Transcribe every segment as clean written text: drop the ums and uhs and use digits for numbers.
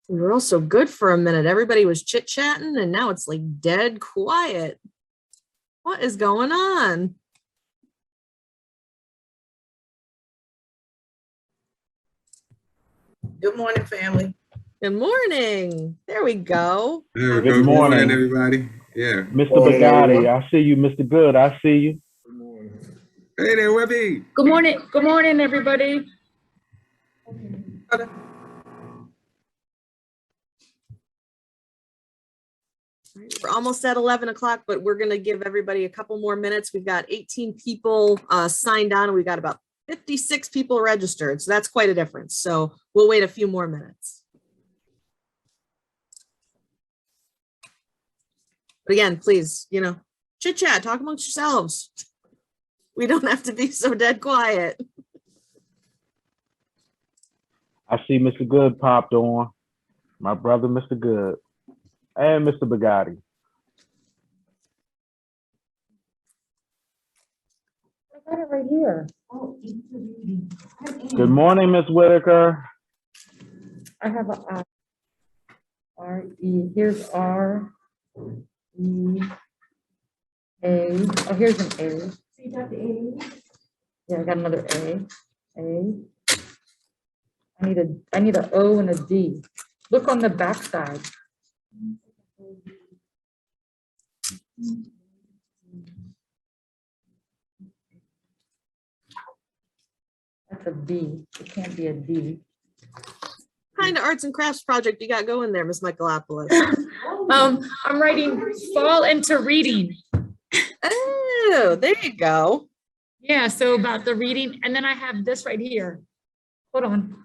We were all so good for a minute. Everybody was chit-chatting and now it's like dead quiet. What is going on? Good morning, family. Good morning. There we go. There we Good go. Good morning, morning, everybody. Yeah. Mr. Morning, Bagotti. everyone. I see you, Mr. Good. I see you. Hey there, Webby. Good morning. Good morning, everybody. Okay. We're almost at 11 o'clock, but we're going to give everybody a couple more minutes. We've got 18 people signed on and we got about 56 people registered. So that's quite a difference. So we'll wait a few more minutes. But again, please, chit chat, talk amongst yourselves. We don't have to be so dead quiet. I see Mr. Good popped on. My brother, Mr. Good. And Mr. Bagotti. I got it right here. Good morning, Miss Whitaker. I have a R E. Here's R E A. Oh, here's an A. So you got the A? Yeah, I got another A. A. I need a O and a D. Look on the back side. That's a B. It can't be a D. What kind of arts and crafts project you got going there, Miss Michaelopoulos? I'm writing fall into reading. Oh, there you go. Yeah, so about the reading, and then I have this right here. Hold on.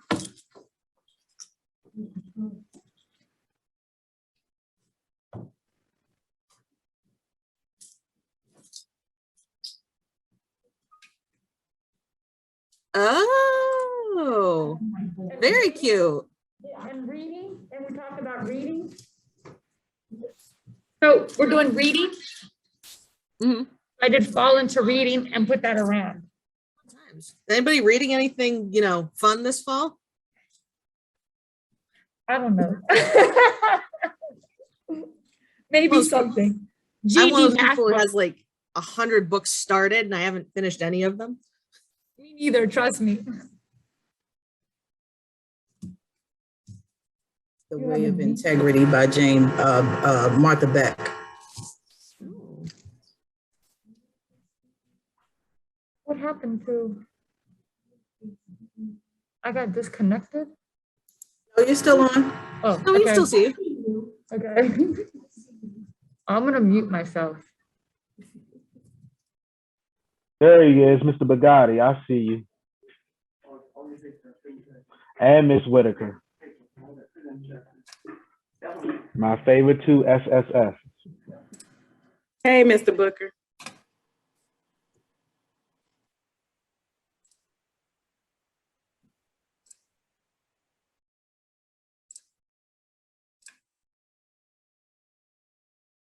Oh, very cute. And reading, and we talked about reading. So we're doing reading. Mhm. I did fall into reading and put that around. Anybody reading anything, fun this fall? I don't know. Maybe Most something. I'm one of GD those math people who book. has like 100 books started and I haven't finished any of them. Me neither, trust me. The Way of Integrity by Martha Beck. What happened to? I got disconnected. Oh, you're still on? Oh, No, we can okay. still see you. Okay. I'm gonna mute myself. There he is, Mr. Bagotti. I see you. And Miss Whitaker. My favorite two, SSS. Hey, Mr. Booker.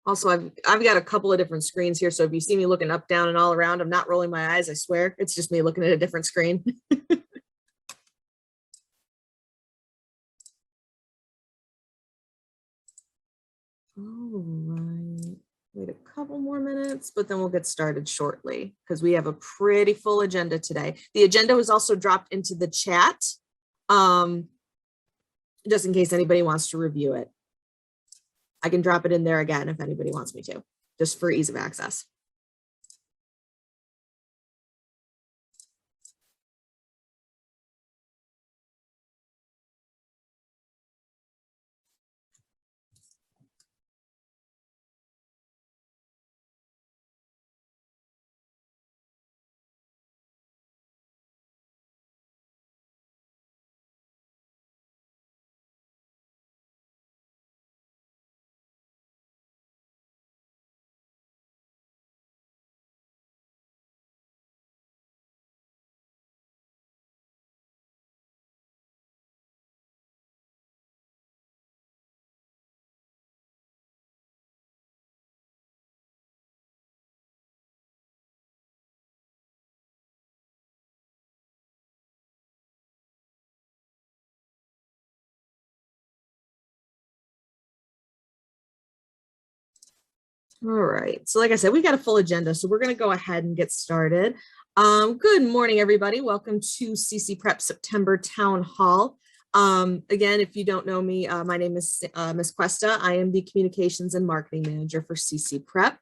Also, I've got a couple of different screens here. So if you see me looking up, down, and all around, I'm not rolling my eyes, I swear. It's just me looking at a different screen. All right. Wait a couple more minutes, but then we'll get started shortly because we have a pretty full agenda today. The agenda was also dropped into the chat, just in case anybody wants to review it. I can drop it in there again if anybody wants me to, just for ease of access. All right. So like I said, we got a full agenda, so we're going to go ahead and get started. Good morning, everybody. Welcome to CCPrep September Town Hall. Again, if you don't know me, my name is Ms. Cuesta. I am the Communications and Marketing Manager for CCPrep.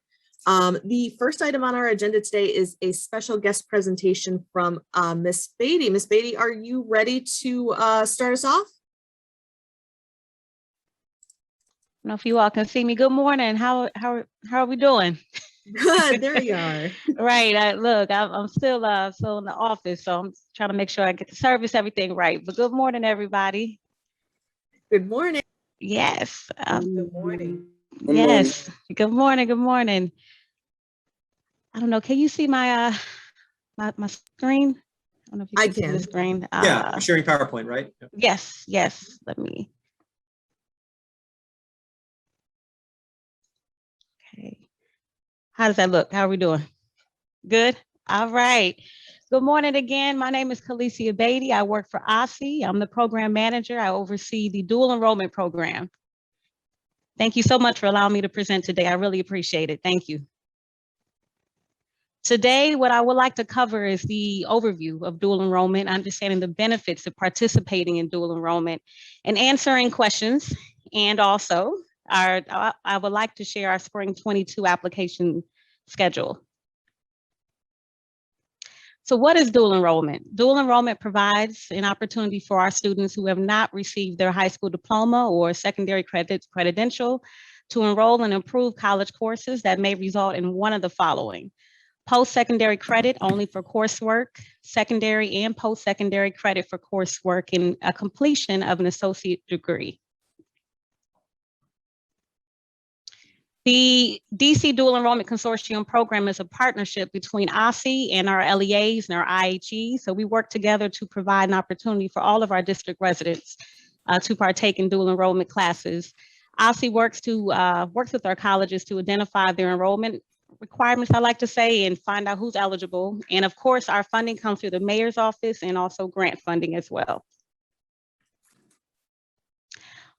The first item on our agenda today is a special guest presentation from Ms. Baity. Ms. Baity, are you ready to start us off? I don't know if you all can see me. Good morning. How are we doing? Good, there you are. Right. Look, I'm still in the office, so I'm trying to make sure I get the service, everything right. But good morning, everybody. Good morning. Yes. Good morning. Yes. Good morning. Good morning. I don't know. Can you see my my screen? I don't know if you I can see the can. screen. Yeah, you're sharing PowerPoint, right? Yep. Yes. Yes. Let me. Okay. How does that look? How are we doing? Good. All right. Good morning again. My name is Kalecia Baity. I work for OSSE. I'm the program manager. I oversee the dual enrollment program. Thank you so much for allowing me to present today. I really appreciate it. Thank you. Today, what I would like to cover is the overview of dual enrollment, understanding the benefits of participating in dual enrollment, and answering questions. And also, I would like to share our spring 22 application schedule. So what is dual enrollment? Dual enrollment provides an opportunity for our students who have not received their high school diploma or secondary credential to enroll in improved college courses that may result in one of the following: post-secondary credit only for coursework, secondary and post-secondary credit for coursework, and a completion of an associate degree. The DC Dual Enrollment Consortium program is a partnership between OSSE and our LEAs and our IHEs. So we work together to provide an opportunity for all of our district residents to partake in dual enrollment classes. OSSE works with our colleges to identify their enrollment requirements, I like to say, and find out who's eligible. And of course, our funding comes through the mayor's office and also grant funding as well.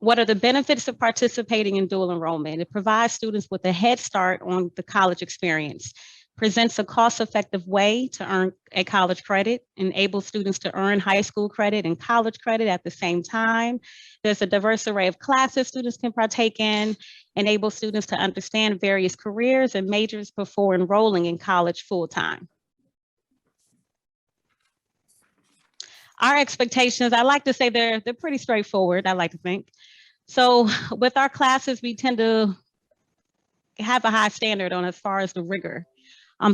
What are the benefits of participating in dual enrollment? It provides students with a head start on the college experience, presents a cost-effective way to earn a college credit, enables students to earn high school credit and college credit at the same time. There's a diverse array of classes students can partake in, enables students to understand various careers and majors before enrolling in college full-time. Our expectations, I like to say they're pretty straightforward, I like to think. So with our classes, we tend to have a high standard on as far as the rigor.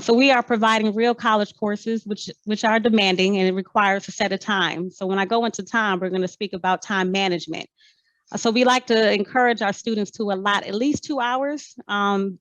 So we are providing real college courses, which are demanding, and it requires a set of time. So when I go into time, we're going to speak about time management. So we like to encourage our students to allot at least 2 hours,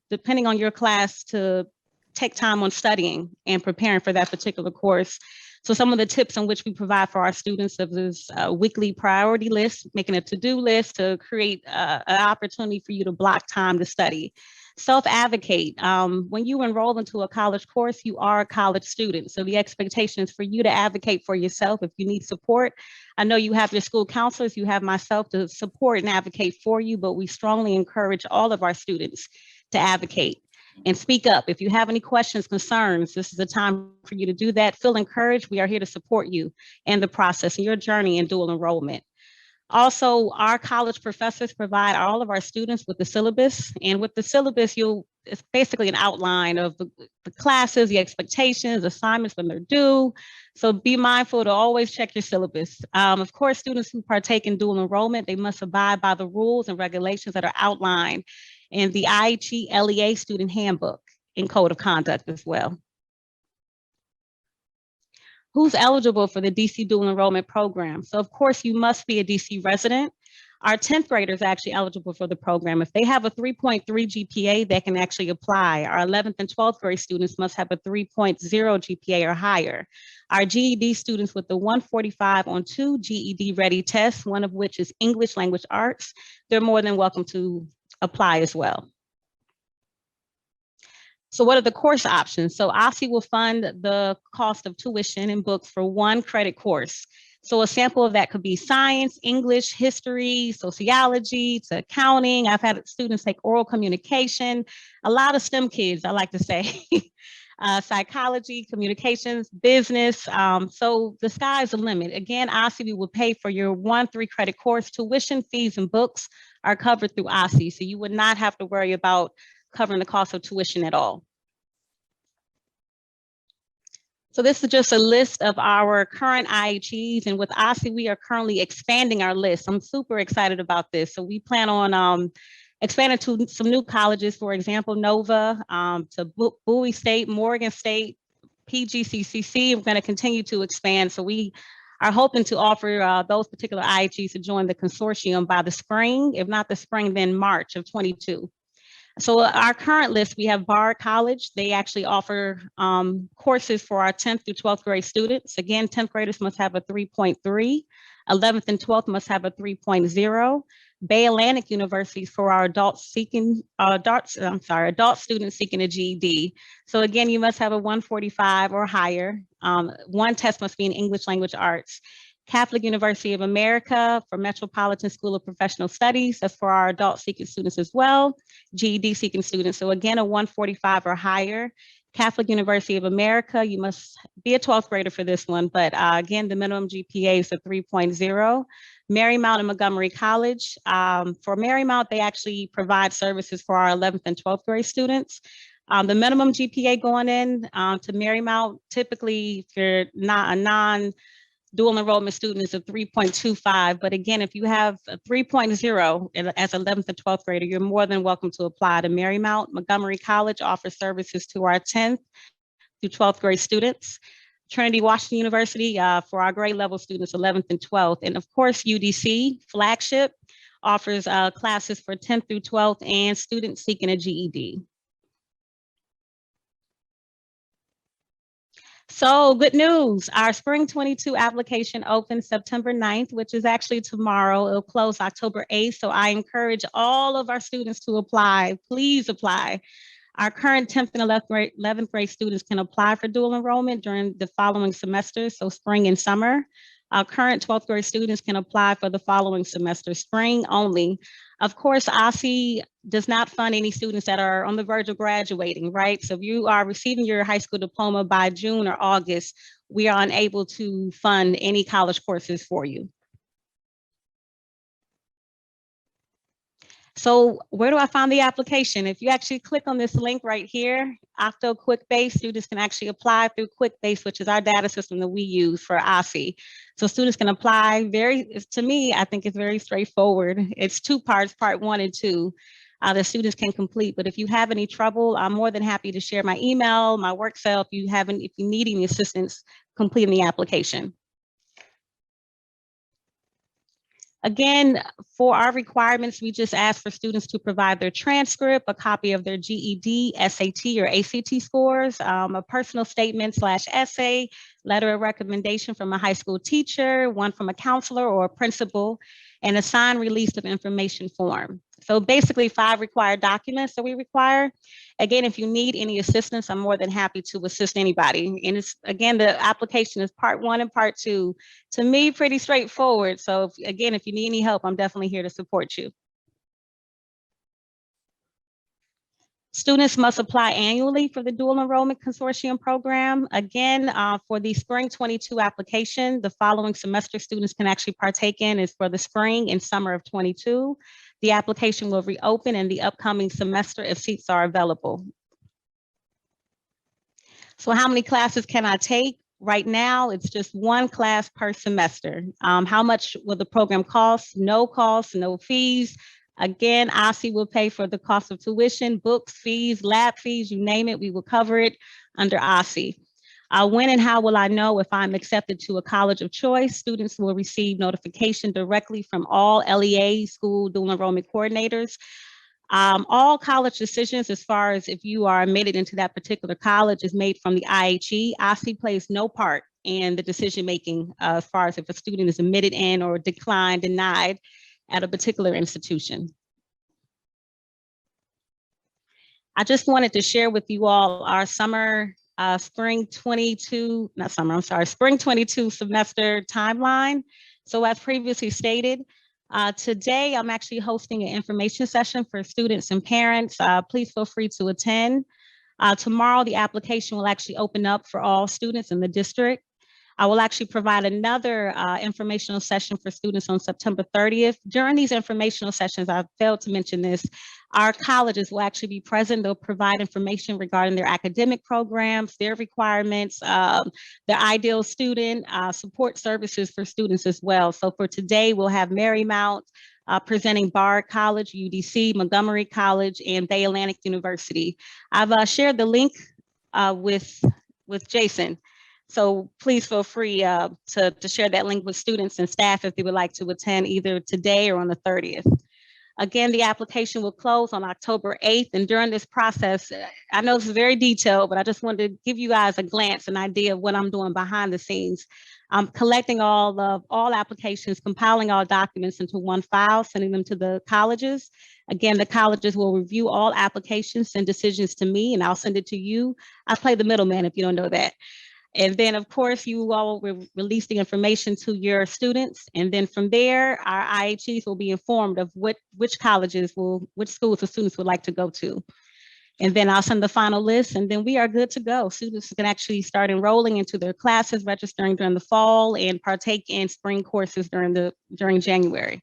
depending on your class, to take time on studying and preparing for that particular course. So some of the tips on which we provide for our students is a weekly priority list, making a to-do list to create an opportunity for you to block time to study. Self-advocate. When you enroll into a college course, you are a college student. So the expectation is for you to advocate for yourself. If you need support, I know you have your school counselors, you have myself to support and advocate for you, but we strongly encourage all of our students to advocate and speak up. If you have any questions, concerns, this is the time for you to do that. Feel encouraged. We are here to support you in the process and your journey in dual enrollment. Also, our college professors provide all of our students with the syllabus. And with the syllabus, it's basically an outline of the classes, the expectations, assignments when they're due. So be mindful to always check your syllabus. Of course, students who partake in dual enrollment, they must abide by the rules and regulations that are outlined in the IHE LEA student handbook and code of conduct as well. Who's eligible for the DC dual enrollment program? So of course you must be a DC resident. Our 10th graders are actually eligible for the program. If they have a 3.3 GPA, they can actually apply. Our 11th and 12th grade students must have a 3.0 GPA or higher. Our GED students with the 145 on 2 GED ready tests, one of which is English language arts, they're more than welcome to apply as well. So what are the course options? So OSSE will fund the cost of tuition and books for one credit course. So a sample of that could be science, English, history, sociology, to accounting. I've had students take oral communication, a lot of STEM kids, I like to say. Psychology, communications, business. So the sky's the limit. Again, OSSE will pay for your 1-3 credit course. Tuition, fees, and books are covered through OSSE. So you would not have to worry about covering the cost of tuition at all. So this is just a list of our current IHEs, and with OSSE, we are currently expanding our list. I'm super excited about this. So we plan on expanding to some new colleges, for example, Nova, to Bowie State, Morgan State, PGCCC. We're going to continue to expand. So we are hoping to offer those particular IHEs to join the consortium by the spring. If not the spring, then March of 22. So our current list, we have Bard College. They actually offer courses for our 10th through 12th grade students. Again, 10th graders must have a 3.3, 11th and 12th must have a 3.0. Bay Atlantic University for our adult students seeking a GED. So again, you must have a 145 or higher. One test must be in English language arts. Catholic University of America for Metropolitan School of Professional Studies. That's for our adult seeking students as well. GED seeking students. So again, a 145 or higher. Catholic University of America, you must be a 12th grader for this one, but again, the minimum GPA is a 3.0. Marymount and Montgomery College. For Marymount, they actually provide services for our 11th and 12th grade students. The minimum GPA going in to Marymount, typically if you're not a non-dual enrollment student, is a 3.25. But again, if you have a 3.0 as 11th and 12th grader, you're more than welcome to apply to Marymount. Montgomery College offers services to our 10th through 12th grade students. Trinity Washington University for our grade level students, 11th and 12th. And of course, UDC Flagship offers classes for 10th through 12th and students seeking a GED. So good news, our spring 22 application opens September 9th, which is actually tomorrow. It'll close October 8th. So I encourage all of our students to apply. Please apply. Our current 10th and 11th grade students can apply for dual enrollment during the following semesters, so spring and summer. Our current 12th grade students can apply for the following semester, spring only. Of course, OSSE does not fund any students that are on the verge of graduating, right? So if you are receiving your high school diploma by June or August, we are unable to fund any college courses for you. So where do I find the application? If you actually click on this link right here, Octo QuickBase, students can actually apply through QuickBase, which is our data system that we use for OSSE. So students can apply to me, I think it's very straightforward. It's 2 parts, part 1 and 2. The students can complete, but if you have any trouble, I'm more than happy to share my email, my work cell, if you need any assistance completing the application. Again, for our requirements, we just ask for students to provide their transcript, a copy of their GED, SAT, or ACT scores, a personal statement / essay, letter of recommendation from a high school teacher, one from a counselor or a principal, and a signed release of information form. So basically 5 required documents that we require. Again, if you need any assistance, I'm more than happy to assist anybody. And it's, again, the application is part 1 and part 2. To me, pretty straightforward. So again, if you need any help, I'm definitely here to support you. Students must apply annually for the Dual Enrollment Consortium program. Again, for the spring 22 application, the following semester students can actually partake in is for the spring and summer of 22. The application will reopen in the upcoming semester if seats are available. So how many classes can I take? Right now, it's just 1 class per semester. How much will the program cost? No cost, no fees. Again, OSSE will pay for the cost of tuition, books, fees, lab fees, you name it, we will cover it under OSSE. When and how will I know if I'm accepted to a college of choice? Students will receive notification directly from all LEA school dual enrollment coordinators. All college decisions, as far as if you are admitted into that particular college, is made from the IHE. OSSE plays no part in the decision-making as far as if a student is admitted in or declined, denied at a particular institution. I just wanted to share with you all our summer spring 22, not summer, I'm sorry, spring 22 semester timeline. So as previously stated, today I'm actually hosting an information session for students and parents. Please feel free to attend. Tomorrow, the application will actually open up for all students in the district. I will actually provide another informational session for students on September 30th. During these informational sessions, I failed to mention this, our colleges will actually be present. They'll provide information regarding their academic programs, their requirements, their ideal student, support services for students as well. So for today, we'll have Marymount presenting Bard College, UDC, Montgomery College, and Bay Atlantic University. I've shared the link with Jason. So please feel free to share that link with students and staff if they would like to attend either today or on the 30th. Again, the application will close on October 8th. And during this process, I know this is very detailed, but I just wanted to give you guys a glance, an idea of what I'm doing behind the scenes. I'm collecting all applications, compiling all documents into one file, sending them to the colleges. Again, the colleges will review all applications, send decisions to me, and I'll send it to you. I play the middleman if you don't know that. And then, of course, you all will release the information to your students. And then from there, our IHEs will be informed of which schools the students would like to go to. And then I'll send the final list, and then we are good to go. Students can actually start enrolling into their classes, registering during the fall, and partake in spring courses during January.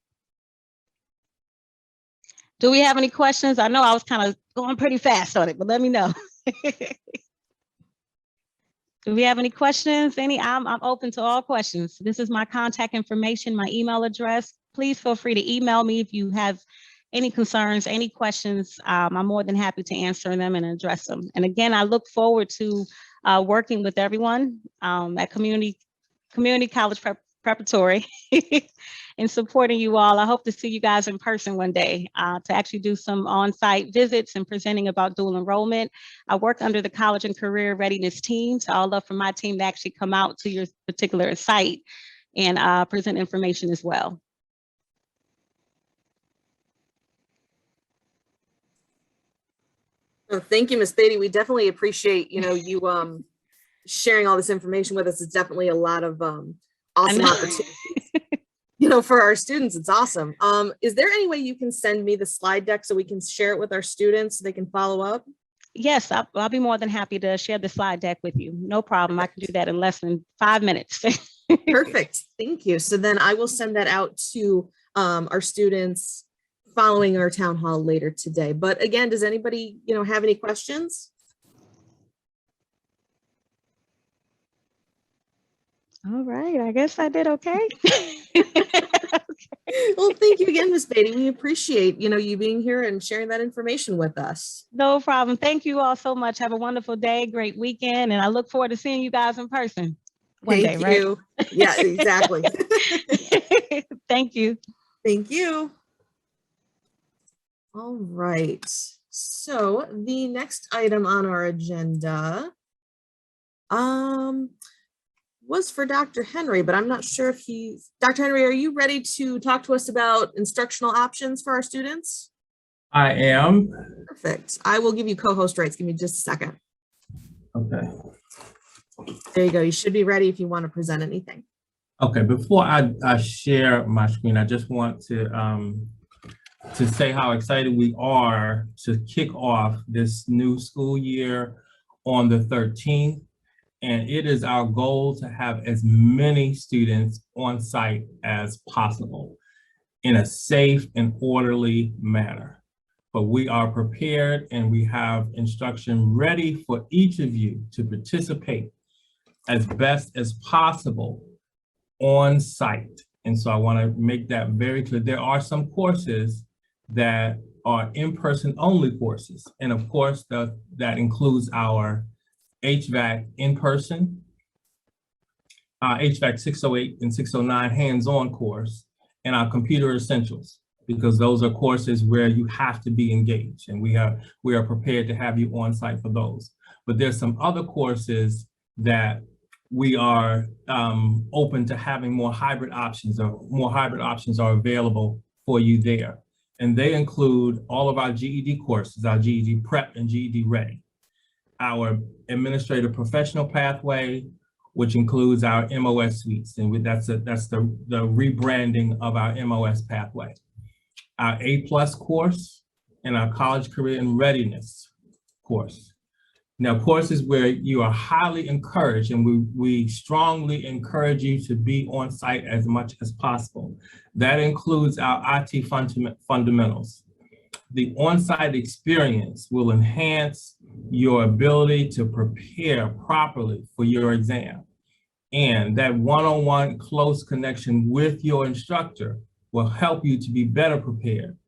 Do we have any questions? I know I was kind of going pretty fast on it, but let me know. Do we have any questions? I'm open to all questions. This is my contact information, my email address. Please feel free to email me if you have any concerns, any questions. I'm more than happy to answer them and address them. And again, I look forward to working with everyone at Community College Preparatory and supporting you all. I hope to see you guys in person one day to actually do some on-site visits and presenting about dual enrollment. I work under the College and Career Readiness team, so I'd love for my team to actually come out to your particular site and present information as well. Well, thank you, Ms. Baity. We definitely appreciate, you sharing all this information with us. It's definitely a lot of awesome opportunities. For our students, it's awesome. Is there any way you can send me the slide deck so we can share it with our students so they can follow up? Yes, I'll be more than happy to share the slide deck with you. No problem. I can do that in less than 5 minutes. Perfect. Thank you. So then I will send that out to our students following our town hall later today. But again, does anybody, have any questions? All right, I guess I did okay. Well, thank you again, Ms. Baity. We appreciate, you being here and sharing that information with us. No problem. Thank you all so much. Have a wonderful day, great weekend, and I look forward to seeing you guys in person one day, right? Thank you. Yeah, exactly. Thank you. Thank you. All right. So the next item on our agenda was for Dr. Henry, but I'm not sure if Dr. Henry, are you ready to talk to us about instructional options for our students? I am. Perfect. I will give you co-host rights. Give me just a second. Okay. There you go. You should be ready if you want to present anything. Okay, before I share my screen, I just want to say how excited we are to kick off this new school year on the 13th. And it is our goal to have as many students on site as possible in a safe and orderly manner. But we are prepared and we have instruction ready for each of you to participate as best as possible on site. And so I want to make that very clear. There are some courses that are in-person only courses. And of course, that includes our HVAC in-person, HVAC 608 and 609 hands-on course, and our computer essentials, because those are courses where you have to be engaged, and we are prepared to have you on site for those. But there's some other courses that we are open to having more hybrid options, or more hybrid options are available for you there. And they include all of our GED courses, our GED Prep and GED Ready, our administrative professional pathway, which includes our MOS suites, and that's the rebranding of our MOS pathway. Our A+ course and our college career and readiness course. Now, courses where you are highly encouraged, and we strongly encourage you to be on site as much as possible. That includes our IT fundamentals. The on-site experience will enhance your ability to prepare properly for your exam. And that one-on-one close connection with your instructor will help you to be better prepared.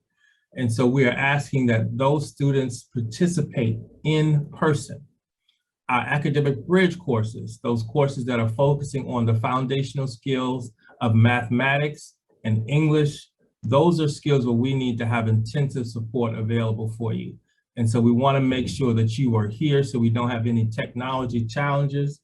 And so we are asking that those students participate in person. Our academic bridge courses, those courses that are focusing on the foundational skills of mathematics and English, those are skills where we need to have intensive support available for you. And so we want to make sure that you are here so we don't have any technology challenges,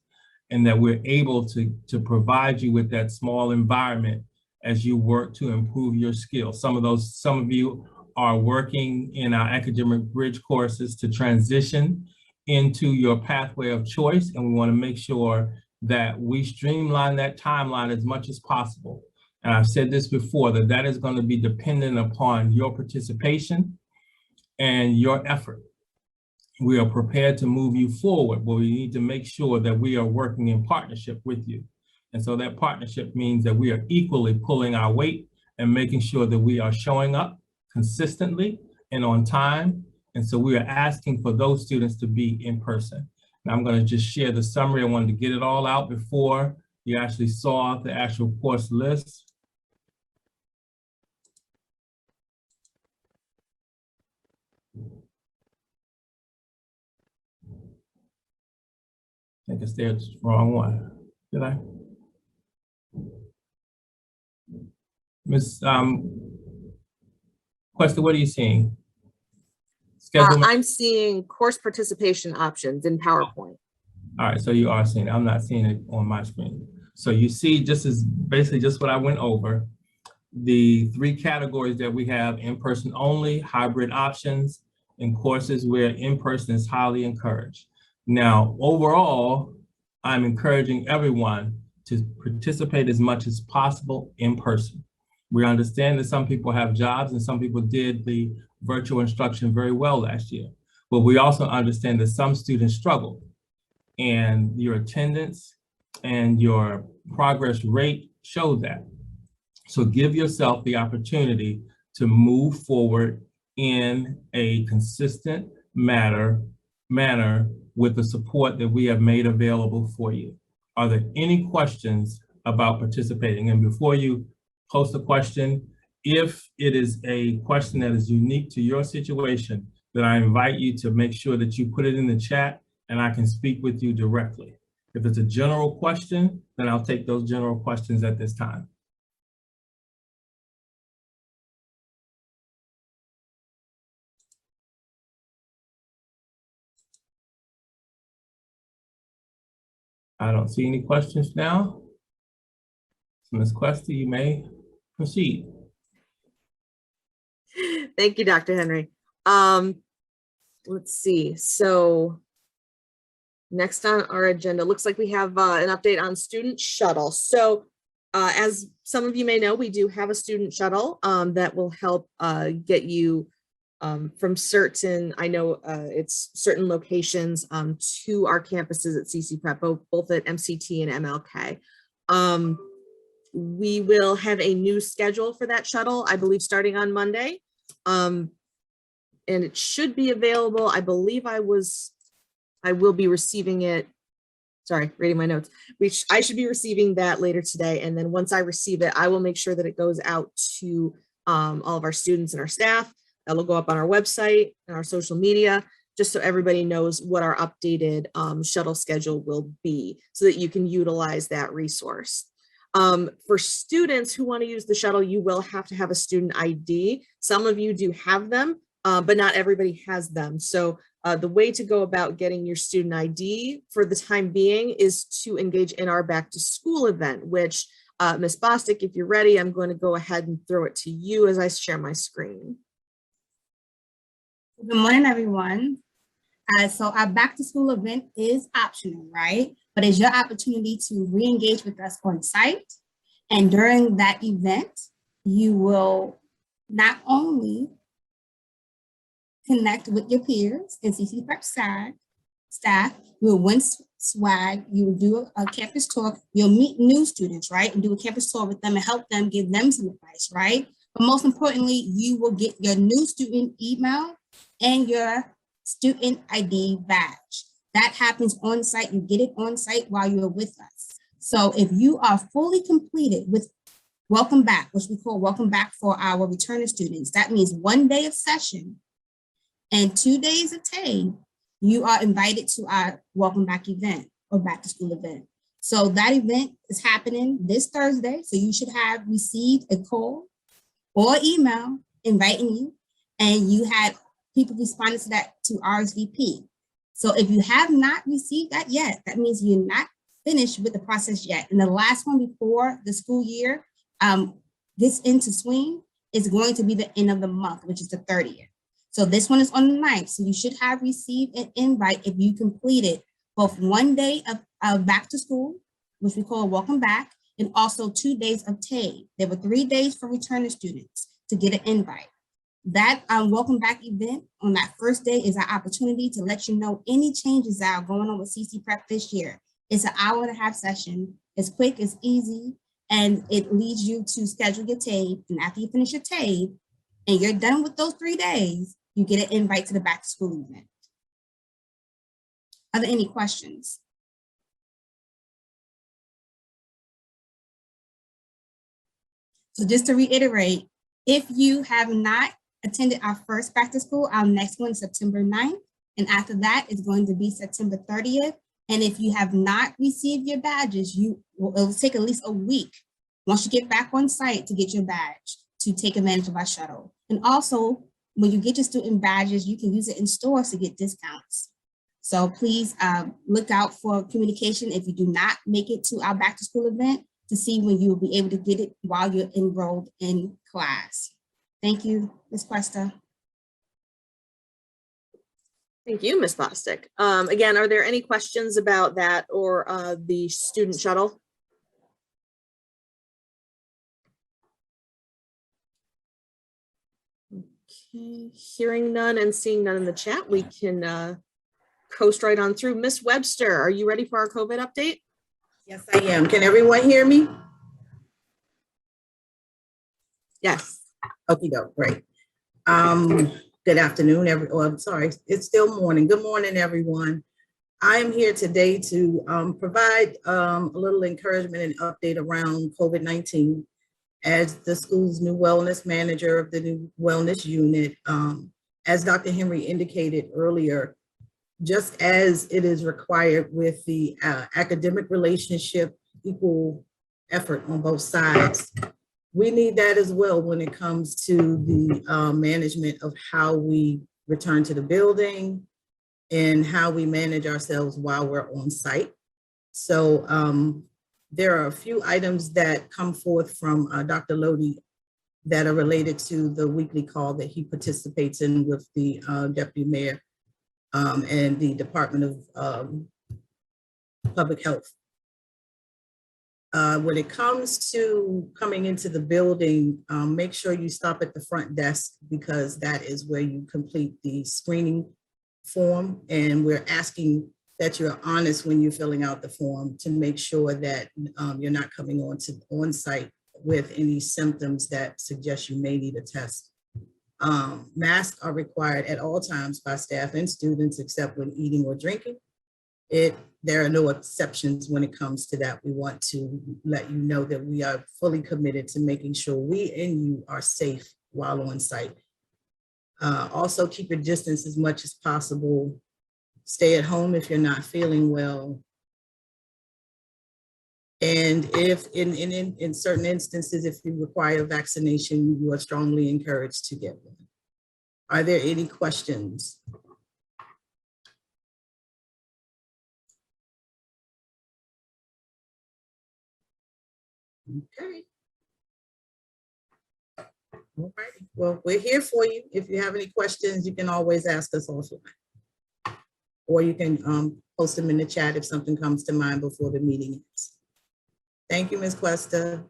and that we're able to provide you with that small environment as you work to improve your skills. Some of you are working in our academic bridge courses to transition into your pathway of choice, and we want to make sure that we streamline that timeline as much as possible. And I've said this before, that is going to be dependent upon your participation and your effort. We are prepared to move you forward, but we need to make sure that we are working in partnership with you. And so that partnership means that we are equally pulling our weight and making sure that we are showing up consistently and on time. And so we are asking for those students to be in person. And I'm going to just share the summary. I wanted to get it all out before you actually saw the actual course list. I think it's there, it's the wrong one. Did I? Ms. Questa, what are you seeing? Schedule. I'm seeing course participation options in PowerPoint. All right, so you are seeing it. I'm not seeing it on my screen. So you see, just as basically just what I went over, the 3 categories that we have: in-person only, hybrid options, and courses where in-person is highly encouraged. Now, overall, I'm encouraging everyone to participate as much as possible in person. We understand that some people have jobs and some people did the virtual instruction very well last year, but we also understand that some students struggled, and your attendance and your progress rate showed that. So give yourself the opportunity to move forward in a consistent manner with the support that we have made available for you. Are there any questions about participating? And before you post a question, if it is a question that is unique to your situation, then I invite you to make sure that you put it in the chat and I can speak with you directly. If it's a general question, then I'll take those general questions at this time. I don't see any questions now. So Ms. Questa, you may proceed. Thank you, Dr. Henry. Let's see. So next on our agenda, looks like we have an update on student shuttle. So as some of you may know, we do have a student shuttle that will help get you from certain, I know it's certain locations to our campuses at CCPrep, both at MCT and MLK. We will have a new schedule for that shuttle, I believe, starting on Monday. And it should be available. I believe I will be receiving it. Sorry, reading my notes. I should be receiving that later today. And then once I receive it, I will make sure that it goes out to all of our students and our staff. That'll go up on our website and our social media, just so everybody knows what our updated shuttle schedule will be, so that you can utilize that resource. For students who want to use the shuttle, you will have to have a student ID. Some of you do have them, but not everybody has them. So the way to go about getting your student ID for the time being is to engage in our back to school event, which Ms. Bostic, if you're ready, I'm going to go ahead and throw it to you as I share my screen. Good morning, everyone. So our back to school event is optional, right? But it's your opportunity to re-engage with us on site. And during that event, you will not only connect with your peers and CCPrep staff, you'll win swag, you'll do a campus tour, you'll meet new students, right? And do a campus tour with them and help them, give them some advice, right? But most importantly, you will get your new student email and your student ID badge. That happens on site. You get it on site while you're with us. So if you are fully completed with Welcome Back, which we call Welcome Back for our returning students, that means 1 day of session and 2 days of TABE, you are invited to our Welcome Back event or back to school event. So that event is happening this Thursday. So you should have received a call or email inviting you, and you had people responded to that to RSVP. So if you have not received that yet, that means you're not finished with the process yet. And the last one before the school year gets into swing is going to be the end of the month, which is the 30th. So this one is on the 9th. So you should have received an invite if you completed both 1 day of back to school, which we call Welcome Back, and also 2 days of TABE. There were 3 days for returning students to get an invite. That Welcome Back event on that first day is our opportunity to let you know any changes that are going on with CCPrep this year. It's an hour-and-a-half session. It's quick, it's easy, and it leads you to schedule your TABE. And after you finish your TABE and you're done with those 3 days, you get an invite to the back to school event. Are there any questions? So just to reiterate, if you have not attended our first back to school, our next one is September 9th. And after that is going to be September 30th. And if you have not received your badges, it'll take at least a week once you get back on site to get your badge to take advantage of our shuttle. And also, when you get your student badges, you can use it in stores to get discounts. So please look out for communication if you do not make it to our back to school event to see when you will be able to get it while you're enrolled in class. Thank you, Ms. Cuesta. Thank you, Ms. Bostic. Again, are there any questions about that or the student shuttle? Okay, hearing none and seeing none in the chat, we can coast right on through. Ms. Webster, are you ready for our COVID update? Yes, I am. Can everyone hear me? Yes. Okay, great. Good afternoon, I'm sorry, it's still morning. Good morning, everyone. I am here today to provide a little encouragement and update around COVID-19 as the school's new wellness manager of the new wellness unit. As Dr. Henry indicated earlier, just as it is required with the academic relationship, equal effort on both sides, we need that as well when it comes to the management of how we return to the building and how we manage ourselves while we're on site. So there are a few items that come forth from Dr. Lodi that are related to the weekly call that he participates in with the Deputy Mayor and the Department of Public Health. When it comes to coming into the building, make sure you stop at the front desk because that is where you complete the screening form. And we're asking that you're honest when you're filling out the form to make sure that you're not coming on site with any symptoms that suggest you may need a test. Masks are required at all times by staff and students except when eating or drinking. There are no exceptions when it comes to that. We want to let you know that we are fully committed to making sure we and you are safe while on site. Also keep your distance as much as possible. Stay at home if you're not feeling well. And if in certain instances, if you require vaccination, you are strongly encouraged to get one. Are there any questions? Okay. All righty. Well, we're here for you. If you have any questions, you can always ask us offline. or you can post them in the chat if something comes to mind before the meeting ends. Thank you, Ms. Cuesta.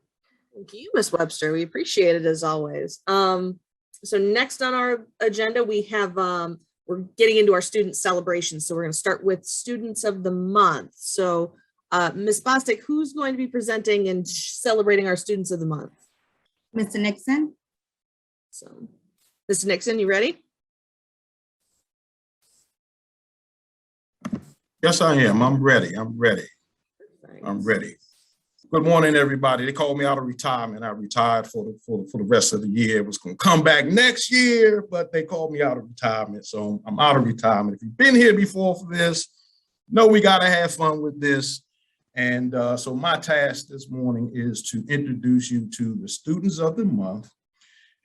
Thank you, Ms. Webster. We appreciate it as always. So next on our agenda, we have, we're getting into our student celebrations. So we're going to start with Students of the Month. So Ms. Bostic, who's going to be presenting and celebrating our Students of the Month? Mr. Nixon? So, Mr. Nixon, you ready? Yes, I am. I'm ready. I'm ready. I'm ready. Good morning, everybody. They called me out of retirement. I retired for the rest of the year. It was going to come back next year, but they called me out of retirement. So I'm out of retirement. If you've been here before for this, know we got to have fun with this. And so my task this morning is to introduce you to the Students of the Month.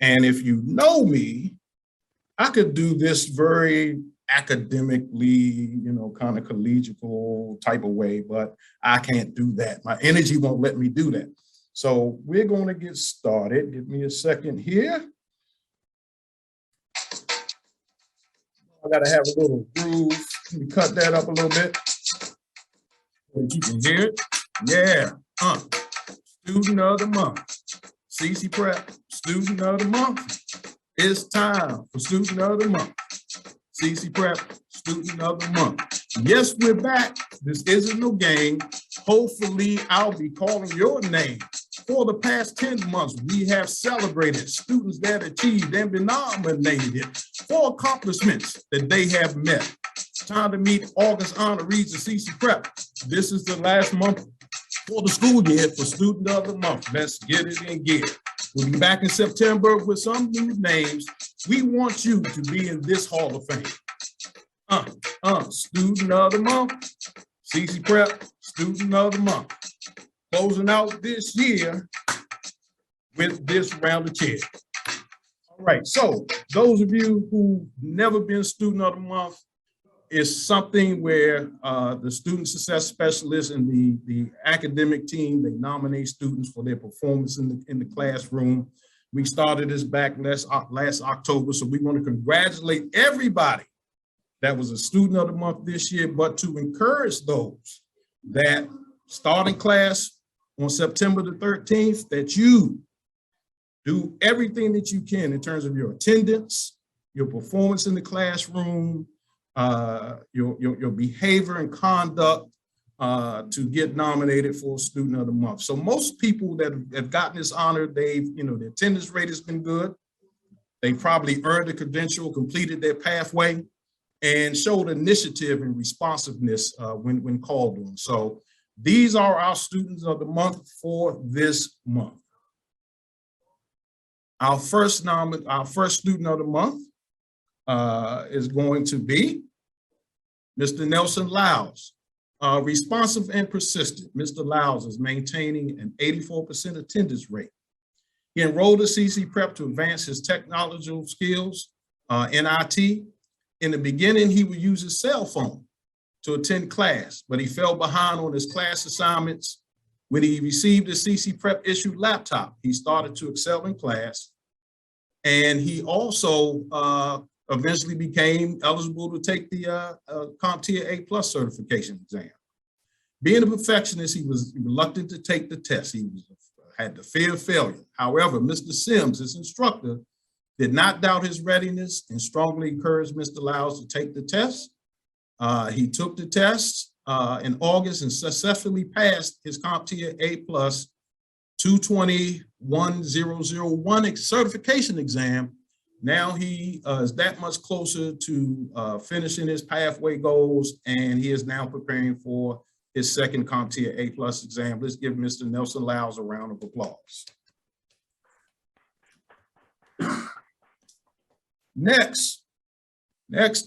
And if you know me, I could do this very academically, you know, kind of collegial type of way, but I can't do that. My energy won't let me do that. So we're going to get started. Give me a second here. I got to have a little groove. Let me cut that up a little bit so you can hear it. Yeah. Student of the Month. CCPrep, Student of the Month. It's time for Student of the Month. CCPrep, Student of the Month. Yes, we're back. This isn't no game. Hopefully, I'll be calling your name. For the past 10 months, we have celebrated students that achieved and been nominated for accomplishments that they have met. Time to meet August honorees of CCPrep. This is the last month for the school year for Student of the Month. Let's get it in gear. We'll be back in September with some new names. We want you to be in this Hall of Fame. Student of the Month, CCPrep, Student of the Month. Closing out this year with this round of cheers. All right, so those of you who've never been Student of the Month, is something where the student success specialist and the academic team, they nominate students for their performance in the classroom. We started this back last October, so we want to congratulate everybody that was a Student of the Month this year, but to encourage those that starting class on September the 13th, that you do everything that you can in terms of your attendance, your performance in the classroom, your behavior and conduct to get nominated for Student of the Month. So most people that have gotten this honor, they've, you know, the attendance rate has been good. They probably earned a credential, completed their pathway, and showed initiative and responsiveness when called on. So these are our Students of the Month for this month. Our first Student of the Month is going to be Mr. Nelson Lyles. Responsive and persistent, Mr. Lyles is maintaining an 84% attendance rate. He enrolled at CCPrep to advance his technological skills in IT. In the beginning, he would use his cell phone to attend class, but he fell behind on his class assignments. When he received a CCPrep issued laptop, he started to excel in class. And he also eventually became eligible to take the CompTIA A+ certification exam. Being a perfectionist, he was reluctant to take the test. He had the fear of failure. However, Mr. Sims, his instructor, did not doubt his readiness and strongly encouraged Mr. Lyles to take the test. He took the test in August and successfully passed his CompTIA A+ 220-1001 certification exam. Now he is that much closer to finishing his pathway goals, and he is now preparing for his second CompTIA A+ exam. Let's give Mr. Nelson Lyles a round of applause. Next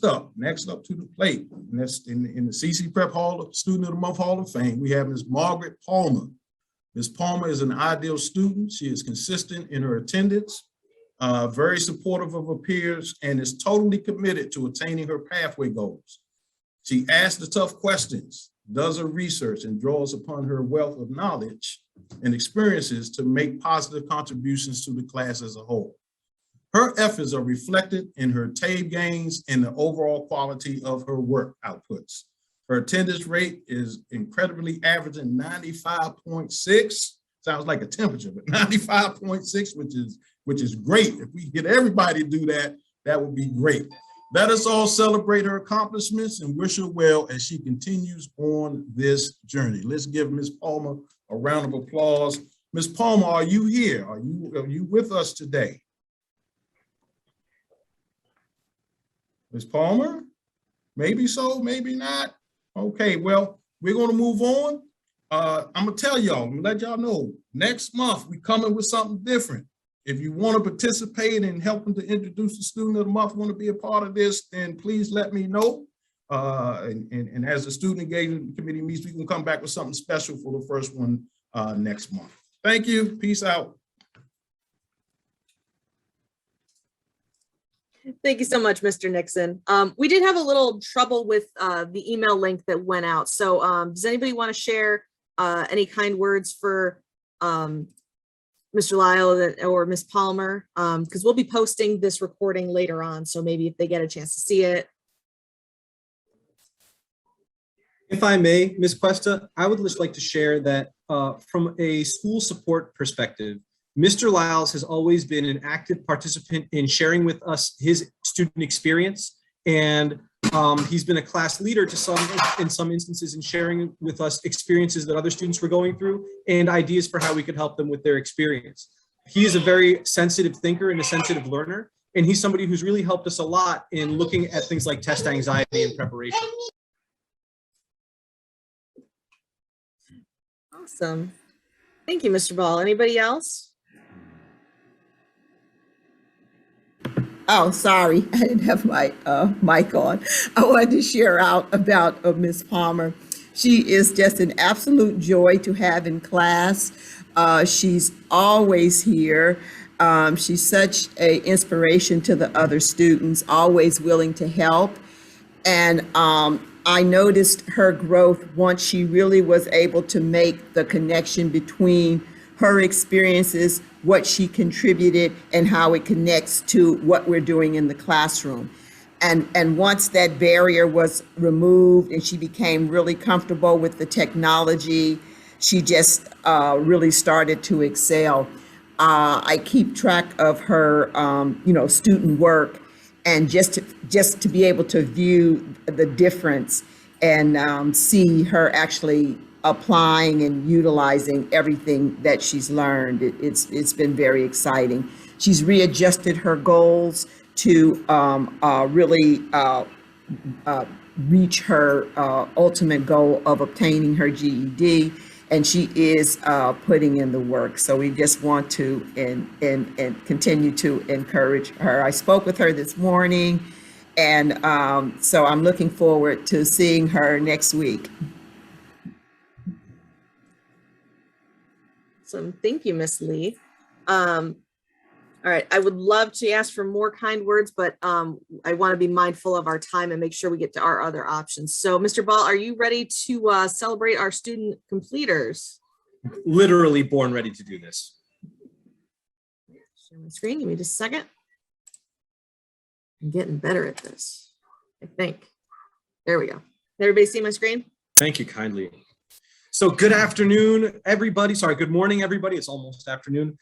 up to the plate, and that's in the CCPrep Student of the Month Hall of Fame, we have Ms. Margaret Palmer. Ms. Palmer is an ideal student. She is consistent in her attendance, very supportive of her peers, and is totally committed to attaining her pathway goals. She asks the tough questions, does her research, and draws upon her wealth of knowledge and experiences to make positive contributions to the class as a whole. Her efforts are reflected in her TABE gains and the overall quality of her work outputs. Her attendance rate is incredibly averaging 95.6. Sounds like a temperature, but 95.6, which is great. If we get everybody to do that, that would be great. Let us all celebrate her accomplishments and wish her well as she continues on this journey. Let's give Ms. Palmer a round of applause. Ms. Palmer, are you here? Are you with us today? Ms. Palmer? Maybe so, maybe not. Okay, well, we're going to move on. I'm going to tell y'all, I'm going to let y'all know, next month, we're coming with something different. If you want to participate in helping to introduce the student of the month, want to be a part of this, then please let me know. And as the student engagement committee meets, we can come back with something special for the first one next month. Thank you. Peace out. Thank you so much, Mr. Nixon. We did have a little trouble with the email link that went out. So does anybody want to share any kind words for Mr. Lyle or Ms. Palmer? Because we'll be posting this recording later on. So maybe if they get a chance to see it. If I may, Ms. Cuesta, I would just like to share that from a school support perspective, Mr. Lyles has always been an active participant in sharing with us his student experience. And he's been a class leader in some instances in sharing with us experiences that other students were going through and ideas for how we could help them with their experience. He is a very sensitive thinker and a sensitive learner. And he's somebody who's really helped us a lot in looking at things like test anxiety and preparation. Awesome. Thank you, Mr. Ball. Anybody else? Oh, sorry, I didn't have my mic on. I wanted to share out about Ms. Palmer. She is just an absolute joy to have in class. She's always here. She's such an inspiration to the other students, always willing to help. And I noticed her growth once she really was able to make the connection between her experiences, what she contributed, and how it connects to what we're doing in the classroom. And once that barrier was removed and she became really comfortable with the technology, she just really started to excel. I keep track of her, student work, and just to be able to view the difference and see her actually applying and utilizing everything that she's learned. It's been very exciting. She's readjusted her goals to really reach her ultimate goal of obtaining her GED, and she is putting in the work. So we just want to and continue to encourage her. I spoke with her this morning, and so I'm looking forward to seeing her next week. Awesome. Thank you, Miss Lee. All right, I would love to ask for more kind words, but I want to be mindful of our time and make sure we get to our other options. So, Mr. Ball, are you ready to celebrate our student completers? Literally born ready to do this. Share my screen, give me just a second. I'm getting better at this, I think. There we go. Everybody see my screen? Thank you kindly. So good afternoon, everybody. Sorry, good morning, everybody. It's almost afternoon.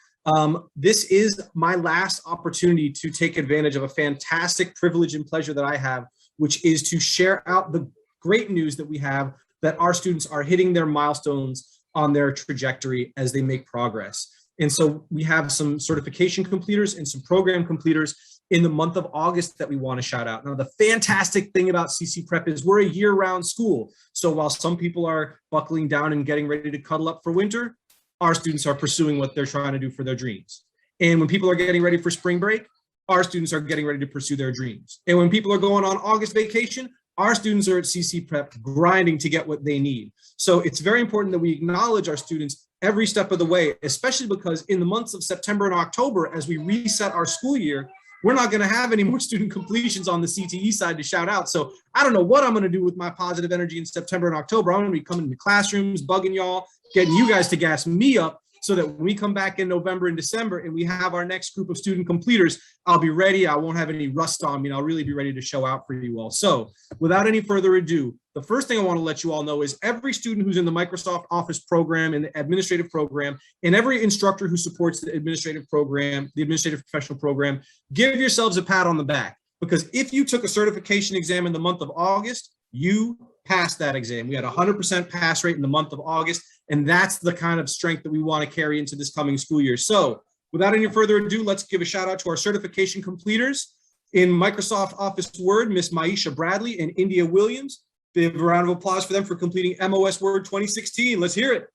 This is my last opportunity to take advantage of a fantastic privilege and pleasure that I have, which is to share out the great news that we have that our students are hitting their milestones on their trajectory as they make progress. And so we have some certification completers and some program completers in the month of August that we want to shout out. Now, the fantastic thing about CCPrep is we're a year-round school. So while some people are buckling down and getting ready to cuddle up for winter, our students are pursuing what they're trying to do for their dreams. And when people are getting ready for spring break, our students are getting ready to pursue their dreams. And when people are going on August vacation, our students are at CCPrep grinding to get what they need. So it's very important that we acknowledge our students every step of the way, especially because in the months of September and October, as we reset our school year, we're not going to have any more student completions on the CTE side to shout out. So I don't know what I'm going to do with my positive energy in September and October. I'm going to be coming to classrooms, bugging y'all, getting you guys to gas me up so that when we come back in November and December and we have our next group of student completers, I'll be ready. I won't have any rust on me, and I'll really be ready to show out for you all. So without any further ado, the first thing I want to let you all know is every student who's in the Microsoft Office program and the administrative program, and every instructor who supports the administrative program, the administrative professional program, give yourselves a pat on the back, because if you took a certification exam in the month of August, you passed that exam. We had a 100% pass rate in the month of August, and that's the kind of strength that we want to carry into this coming school year. So without any further ado, let's give a shout out to our certification completers. In Microsoft Office Word, Miss Maisha Bradley and India Williams. Give a round of applause for them for completing MOS Word 2016. Let's hear it.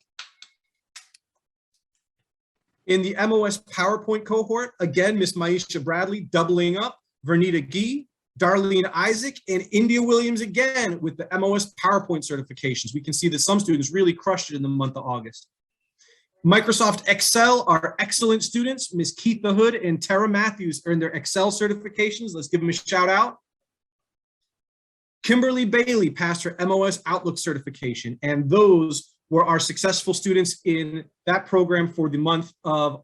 In the MOS PowerPoint cohort, again, Miss Maisha Bradley doubling up, Vernita Gee, Darlene Isaac, and India Williams again with the MOS PowerPoint certifications. We can see that some students really crushed it in the month of August. Microsoft Excel, our excellent students, Ms. Keitha Hood and Tara Matthews earned their Excel certifications. Let's give them a shout out. Kimberly Bailey passed her MOS Outlook certification, and those were our successful students in that program for the month of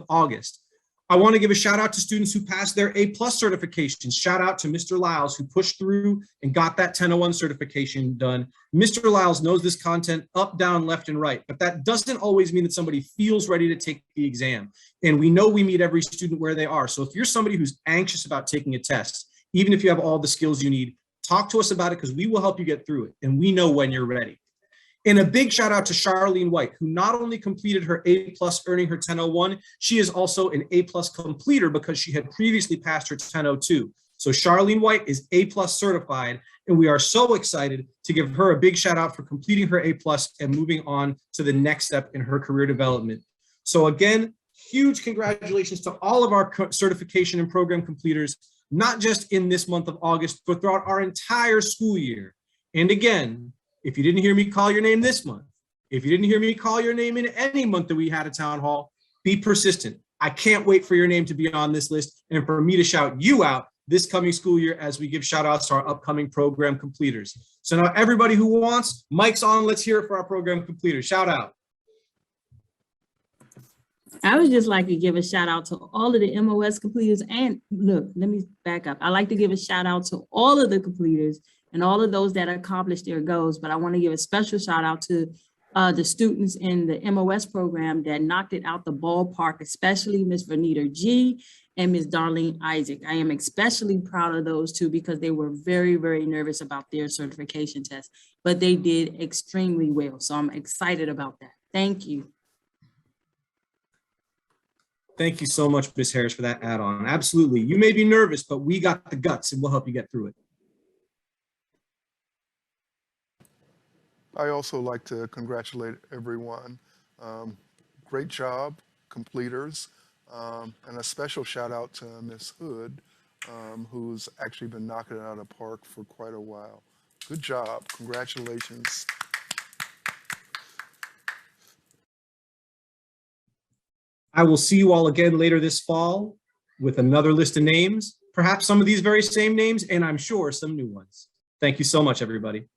August. I want to give a shout out to students who passed their A+ certifications. Shout out to Mr. Lyles, who pushed through and got that 1001 certification done. Mr. Lyles knows this content up, down, left, and right, but that doesn't always mean that somebody feels ready to take the exam. And we know we meet every student where they are. So if you're somebody who's anxious about taking a test, even if you have all the skills you need, talk to us about it, because we will help you get through it. And we know when you're ready. And a big shout out to Charlene White, who not only completed her A+ earning her 1001, she is also an A+ completer because she had previously passed her 1002. So Charlene White is A+ certified, and we are so excited to give her a big shout out for completing her A+ and moving on to the next step in her career development. So again, huge congratulations to all of our certification and program completers, not just in this month of August, but throughout our entire school year. And again, if you didn't hear me call your name this month, if you didn't hear me call your name in any month that we had a town hall, be persistent. I can't wait for your name to be on this list and for me to shout you out this coming school year as we give shout outs to our upcoming program completers. So now everybody who wants, mic's on, let's hear it for our program completers. Shout out. I would just like to give a shout out to all of the MOS completers. And look, let me back up. I like to give a shout out to all of the completers and all of those that accomplished their goals. But I want to give a special shout out to the students in the MOS program that knocked it out the ballpark, especially Ms. Vernita G and Ms. Darlene Isaac. I am especially proud of those two because they were very, very nervous about their certification test, but they did extremely well. So I'm excited about that. Thank you. Thank you so much, Ms. Harris, for that add-on. Absolutely. You may be nervous, but we got the guts and we'll help you get through it. I also like to congratulate everyone. Great job, completers, and a special shout out to Ms. Hood, who's actually been knocking it out of the park for quite a while. Good job, congratulations. I will see you all again later this fall with another list of names, perhaps some of these very same names, and I'm sure some new ones. Thank you so much, everybody.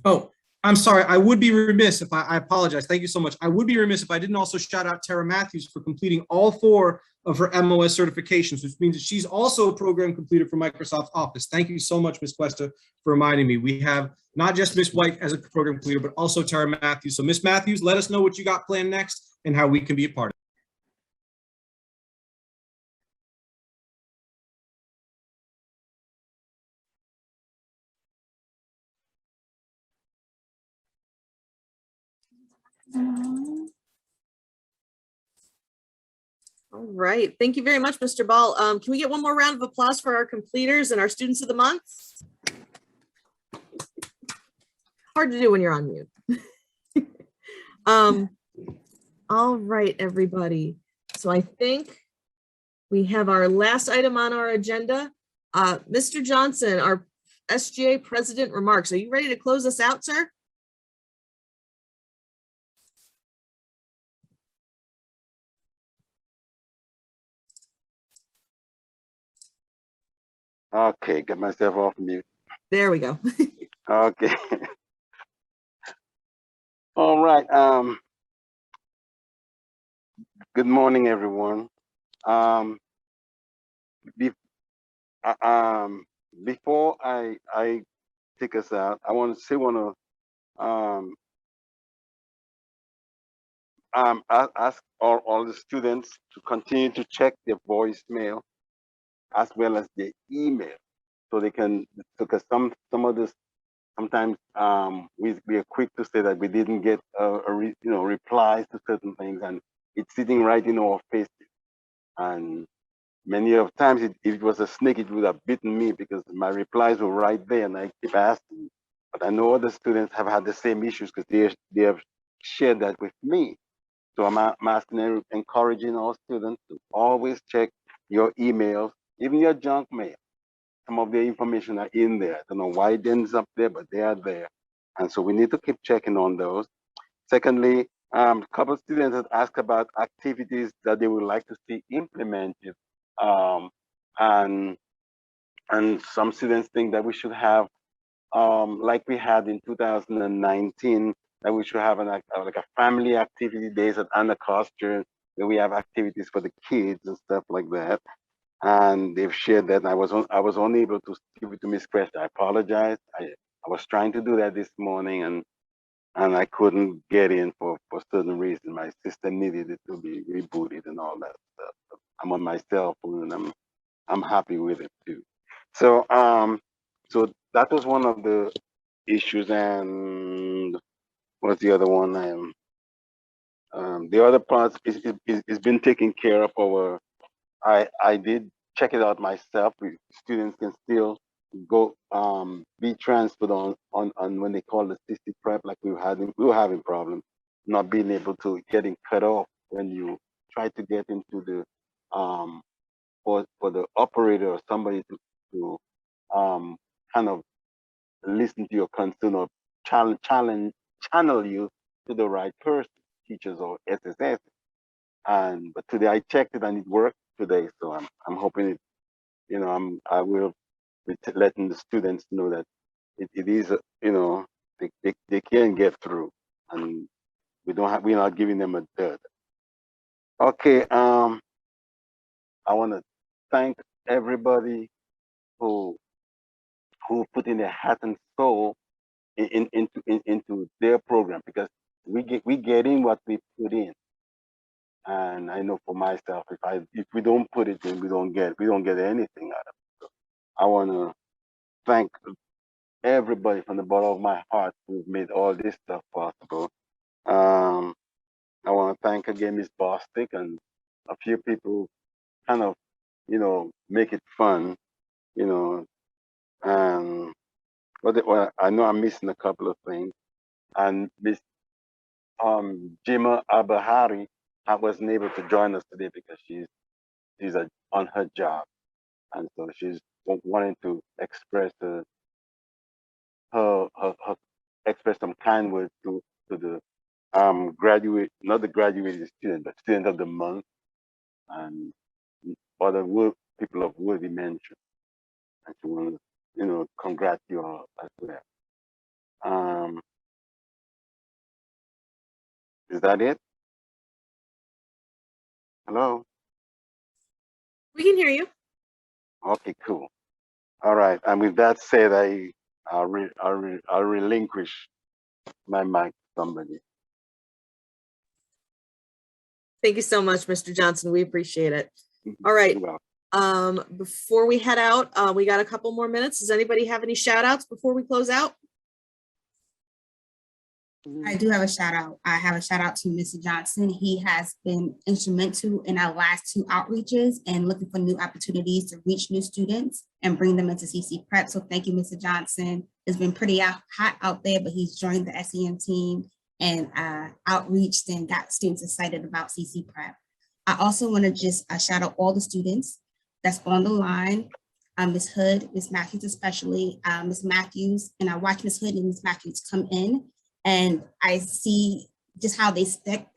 Oh, I'm sorry. I would be remiss if I apologize. Thank you so much. I would be remiss if I didn't also shout out Tara Matthews for completing all 4 of her MOS certifications, which means that she's also a program completer for Microsoft Office. Thank you so much, Ms. Cuesta, for reminding me. We have not just Ms. White as a program completer, but also Tara Matthews. So Ms. Matthews, let us know what you got planned next and how we can be a part of it. All right. Thank you very much, Mr. Ball. Can we get one more round of applause for our completers and our students of the month? Hard to do when you're on mute. All right, everybody. So I think we have our last item on our agenda. Mr. Johnson, our SGA president remarks. Are you ready to close us out, sir? Okay, get myself off mute. There we go. Okay. right. Good morning, everyone. Um, be, before I take us out, I want to ask all the students to continue to check their voicemail as well as their email, so they can, because some of this sometimes we are quick to say that we didn't get replies to certain things, and it's sitting right in our faces. And many of times, if it was a snake, it would have bitten me because my replies were right there, and I keep asking. But I know other students have had the same issues because they have shared that with me. So I'm asking, encouraging all students to always check your emails, even your junk mail. Some of the information are in there. I don't know why it ends up there, but they are there. And so we need to keep checking on those. Secondly, a couple of students have asked about activities that they would like to see implemented. And some students think that we should have, like we had in 2019, that we should have like a family activity days at Anacostia, where we have activities for the kids and stuff like that. And they've shared that. And I was unable to give it to Miss Crest. I apologize. I was trying to do that this morning, and I couldn't get in for certain reasons. My system needed it to be rebooted and all that stuff. But I'm on my cell phone, and I'm happy with it too. So so that was one of the issues. And what's the other one? The other parts is been taken care of. I did check it out myself. Students can still go be transferred on when they call the CCPrep, like we were having problems not being able to getting cut off when you try to get into the for the operator or somebody to kind of listen to your concern or channel you to the right person, teachers or SSS. But today I checked it and it worked today, so I'm hoping it. I will be letting the students know that it is they can get through, and we're not giving them a dud. Okay, I want to thank everybody who put in their heart and soul into their program, because we get in what we put in. And I know for myself, if we don't put it in, we don't get anything out of it. So I want to thank everybody from the bottom of my heart who've made all this stuff possible. I want to thank again Miss Bostic and a few people kind of, make it fun, and well, I know I'm missing a couple of things. And Miss Jima Abahari, I wasn't able to join us today because she's on her job, and so she's wanting to express her express some kind words to the not the graduated student, but student of the month, and other people of worthy mention. And she wants to, congrats you all as well. Is that it? Hello? We can hear you. Okay, cool. All right. And with that said, I'll relinquish my mic to somebody. Thank you so much, Mr. Johnson. We appreciate it. All right. Before we head out, we got a couple more minutes. Does anybody have any shout outs before we close out? I do have a shout out. I have a shout out to Mr. Johnson. He has been instrumental in our last 2 outreaches and looking for new opportunities to reach new students and bring them into CCPrep. So thank you, Mr. Johnson. It's been pretty hot out there, but he's joined the SEM team and outreached and got students excited about CCPrep. I also want to just shout out all the students that's on the line. Ms. Hood, Ms. Matthews especially, Ms. Matthews, and I watch Ms. Hood and Ms. Matthews come in, and I see just how they stuck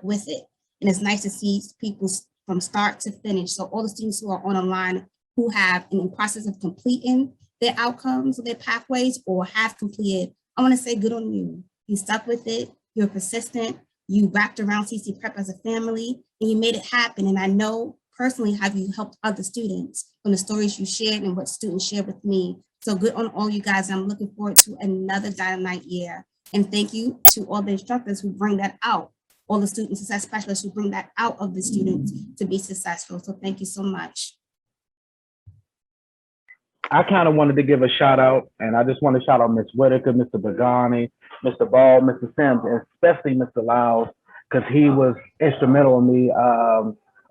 with it. And it's nice to see people from start to finish. So all the students who are on the line who have in the process of completing their outcomes or their pathways or have completed, I want to say good on you. You stuck with it. you're persistent, you wrapped around CC Prep as a family, and you made it happen. And I know personally how you helped other students from the stories you shared and what students shared with me. So good on all you guys. I'm looking forward to another dynamite year. And thank you to all the instructors who bring that out, all the student success specialists who bring that out of the students to be successful. So thank you so much. I kind of wanted to give a shout out, and I just want to shout out Ms. Whitaker, Mr. Bagani, Mr. Ball, Mr. Sims, and especially Mr. Lyles, because he was instrumental in me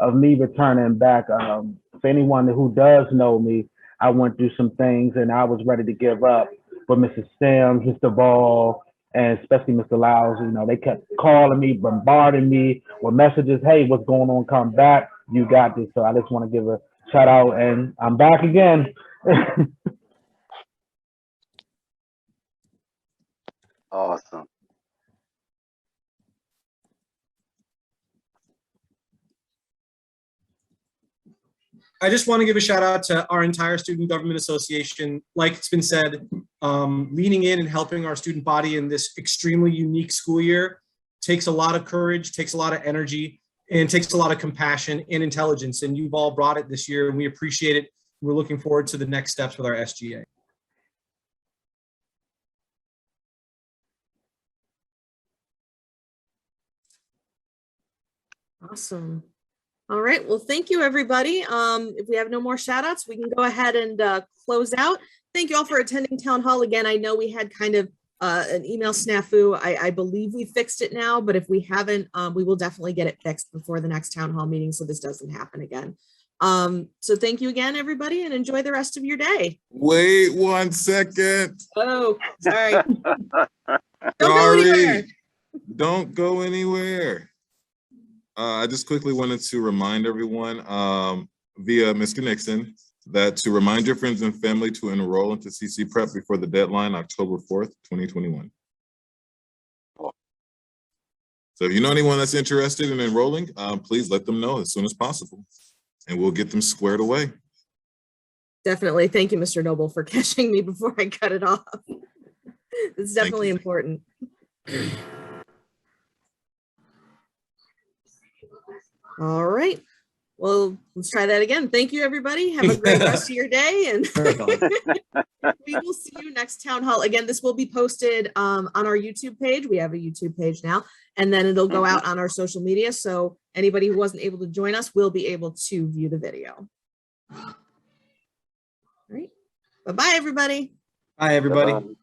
of me returning back. For anyone who does know me, I went through some things and I was ready to give up. But Mr. Sims, Mr. Ball, and especially Mr. Lyles, you know, they kept calling me, bombarding me with messages. Hey, what's going on? Come back. You got this. So I just want to give a shout out, and I'm back again. Awesome. I just want to give a shout out to our entire Student Government Association. Like it's been said, leaning in and helping our student body in this extremely unique school year takes a lot of courage, takes a lot of energy, and takes a lot of compassion and intelligence. And you've all brought it this year, and we appreciate it. We're looking forward to the next steps with our SGA. Awesome. All right. Well, thank you, everybody. If we have no more shout outs, we can go ahead and close out. Thank you all for attending Town Hall. Again, I know we had kind of an email snafu. I believe we fixed it now, but if we haven't, we will definitely get it fixed before the next Town Hall meeting so this doesn't happen again. So thank you again, everybody, and enjoy the rest of your day. Wait 1 second. Oh, sorry. Don't go anywhere. Don't go anywhere. I just quickly wanted to remind everyone via Mr. Nixon that to remind your friends and family to enroll into CC Prep before the deadline, October 4th, 2021. So if you know anyone that's interested in enrolling, please let them know as soon as possible, and we'll get them squared away. Definitely. Thank you, Mr. Noble, for catching me before I cut it off. It's definitely important. All right. Well, let's try that again. Thank you, everybody. Have a great rest of your day. And we will see you next Town Hall. Again, this will be posted on our YouTube page. We have a YouTube page now, and then it'll go out on our social media. So anybody who wasn't able to join us will be able to view the video. All right. Bye-bye, everybody. Bye, everybody. Bye-bye.